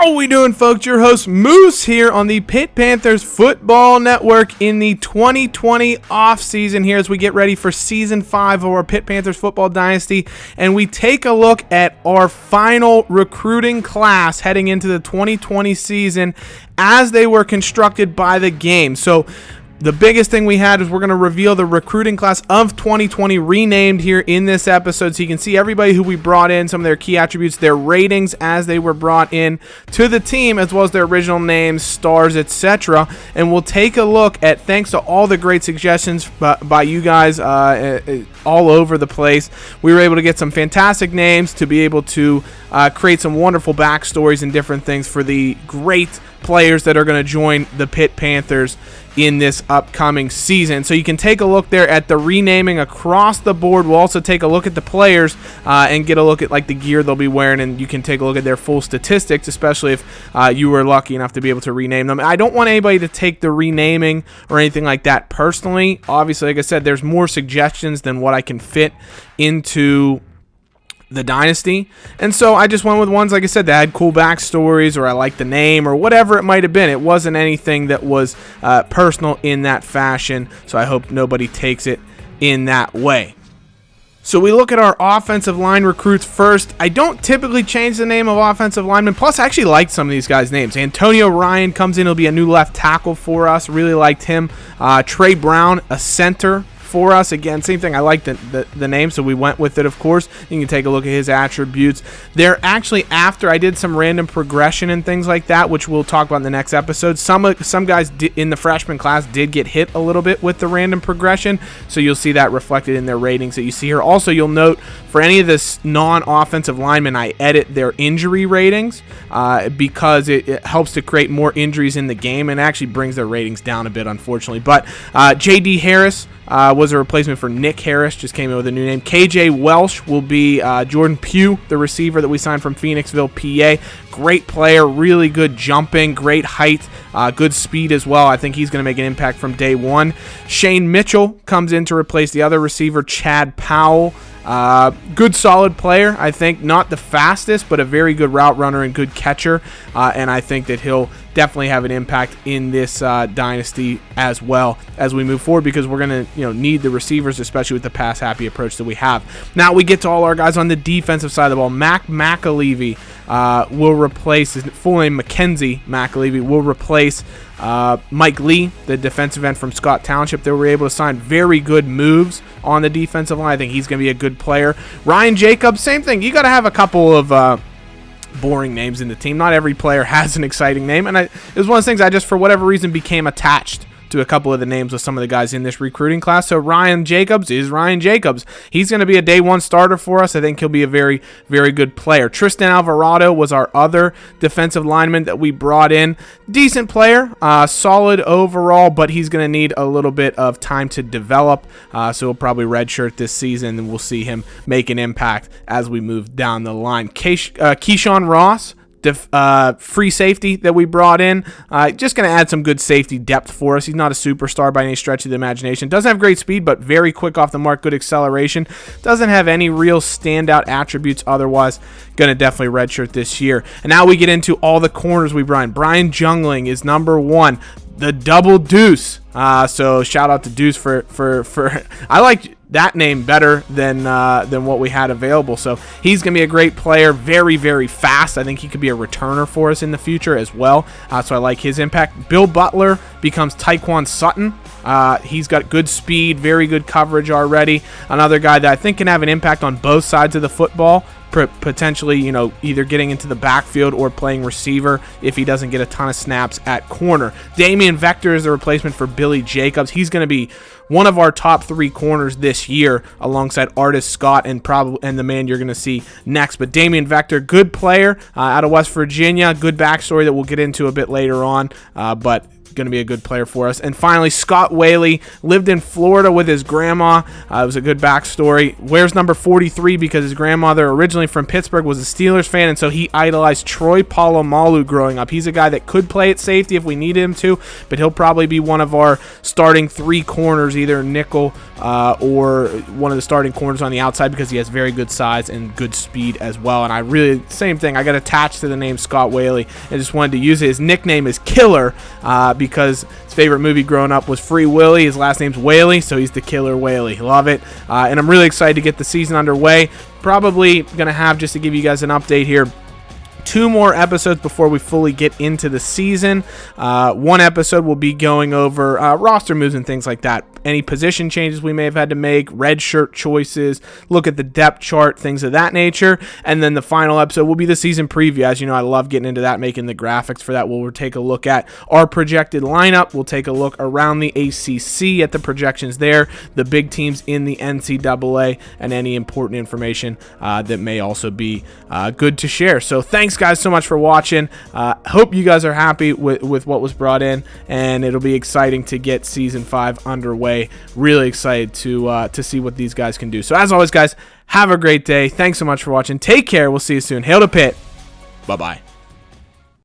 How we doing, folks? Your host Moose here on the Pitt Panthers Football Network in the 2020 offseason here as we get ready for Season 5 of our Pitt Panthers Football Dynasty, and we take a look at our final recruiting class heading into the 2020 season as they were constructed by the game. So the biggest thing we had is we're going to reveal the recruiting class of 2020 renamed here in this episode, so you can see everybody who we brought in, some of their key attributes, their ratings as they were brought in to the team, as well as their original names, stars, etc. And we'll take a look at, thanks to all the great suggestions by you guys all over the place, we were able to get some fantastic names to be able to create some wonderful backstories and different things for the great players that are going to join the Pitt Panthers in this upcoming season. So you can take a look there at the renaming across the board. We'll also take a look at the players and get a look at like the gear they'll be wearing, and you can take a look at their full statistics, especially if you were lucky enough to be able to rename them. I don't want anybody to take the renaming or anything like that personally. Obviously, like I said, there's more suggestions than what I can fit into the Dynasty, and so I just went with ones, like I said, that had cool backstories, or I liked the name, or whatever it might have been. It wasn't anything that was personal in that fashion, so I hope nobody takes it in that way. So we look at our offensive line recruits first. I don't typically change the name of offensive linemen. Plus, I actually liked some of these guys' names. Antonio Ryan comes in. He'll be a new left tackle for us. Really liked him. Trey Brown, a center for us. Again, same thing. I like the name, so we went with it, of course. You can take a look at his attributes. They're actually, after I did some random progression and things like that, which we'll talk about in the next episode. Some guys in the freshman class did get hit a little bit with the random progression, so you'll see that reflected in their ratings that you see here. Also, you'll note for any of this non-offensive linemen, I edit their injury ratings because it helps to create more injuries in the game and actually brings their ratings down a bit, unfortunately. But J.D. Harris was a replacement for Nick Harris, just came in with a new name. KJ Welsh will be Jordan Pugh, the receiver that we signed from Phoenixville, PA. Great player, really good jumping, great height, good speed as well. I think he's going to make an impact from day one. Shane Mitchell comes in to replace the other receiver, Chad Powell. Good solid player, I think. Not the fastest, but a very good route runner and good catcher, and I think that he'll definitely have an impact in this dynasty as well as we move forward, because we're going to need the receivers, especially with the pass happy approach that we have. Now we get to all our guys on the defensive side of the ball. MCALEAVEY will replace, his full name Mackenzie MCALEAVEY, will replace Mike Lee, the defensive end from Scott Township. They were able to sign very good moves on the defensive line. I think he's going to be a good player. Ryan Jacobs, same thing. You got to have a couple of boring names in the team. Not every player has an exciting name, and it was one of those things I just, for whatever reason, became attached to a couple of the names of some of the guys in this recruiting class. So Ryan Jacobs is Ryan Jacobs. He's going to be a day one starter for us. I think he'll be a very, very good player. TRISTAN ALVARADO was our other defensive lineman that we brought in. Decent player, solid overall, but he's going to need a little bit of time to develop. So he'll probably redshirt this season, and we'll see him make an impact as we move down the line. KESEAN Ross, free safety that we brought in, just going to add some good safety depth for us. He's not a superstar by any stretch of the imagination. Doesn't have great speed, but very quick off the mark, good acceleration. Doesn't have any real standout attributes otherwise. Going to definitely redshirt this year. And now we get into all the corners we brought in. Brian Jungling is number one. The double deuce. So shout out to Deuce for I like that name better than what we had available. So he's going to be a great player, very, very fast. I think he could be a returner for us in the future as well. So I like his impact. Bill Butler becomes Tyquan Sutton. He's got good speed, very good coverage already. Another guy that I think can have an impact on both sides of the football. Potentially, either getting into the backfield or playing receiver if he doesn't get a ton of snaps at corner. Damian Vector is the replacement for Billy Jacobs. He's going to be one of our top three corners this year, alongside Artis Scott and the man you're going to see next. But Damian Vector, good player out of West Virginia, good backstory that we'll get into a bit later on. But going to be a good player for us. And finally, Scott Whaley lived in Florida with his grandma. It was a good backstory. Wears number 43 because his grandmother, originally from Pittsburgh, was a Steelers fan, and so he idolized Troy Polamalu growing up. He's a guy that could play at safety if we needed him to, but he'll probably be one of our starting 3 corners, either nickel or one of the starting corners on the outside, because he has very good size and good speed as well. And I really, same thing, I got attached to the name Scott Whaley and just wanted to use it. His nickname is Killer because his favorite movie growing up was Free Willy. His last name's Whaley, so he's the Killer Whaley. Love it. And I'm really excited to get the season underway. Probably going to have, just to give you guys an update here, 2 more episodes before we fully get into the season. One episode will be going over roster moves and things like that. Any position changes we may have had to make, red shirt choices, look at the depth chart, things of that nature. And then the final episode will be the season preview. As you know, I love getting into that, making the graphics for that. We'll take a look at our projected lineup. We'll take a look around the ACC at the projections there, the big teams in the NCAA, and any important information that may also be good to share. So thanks guys so much for watching. Hope you guys are happy with what was brought in, and it'll be exciting to get season 5 underway. Really excited to see what these guys can do. So as always, guys, have a great day. Thanks so much for watching. Take care. We'll see you soon. Hail to Pitt. Bye-bye.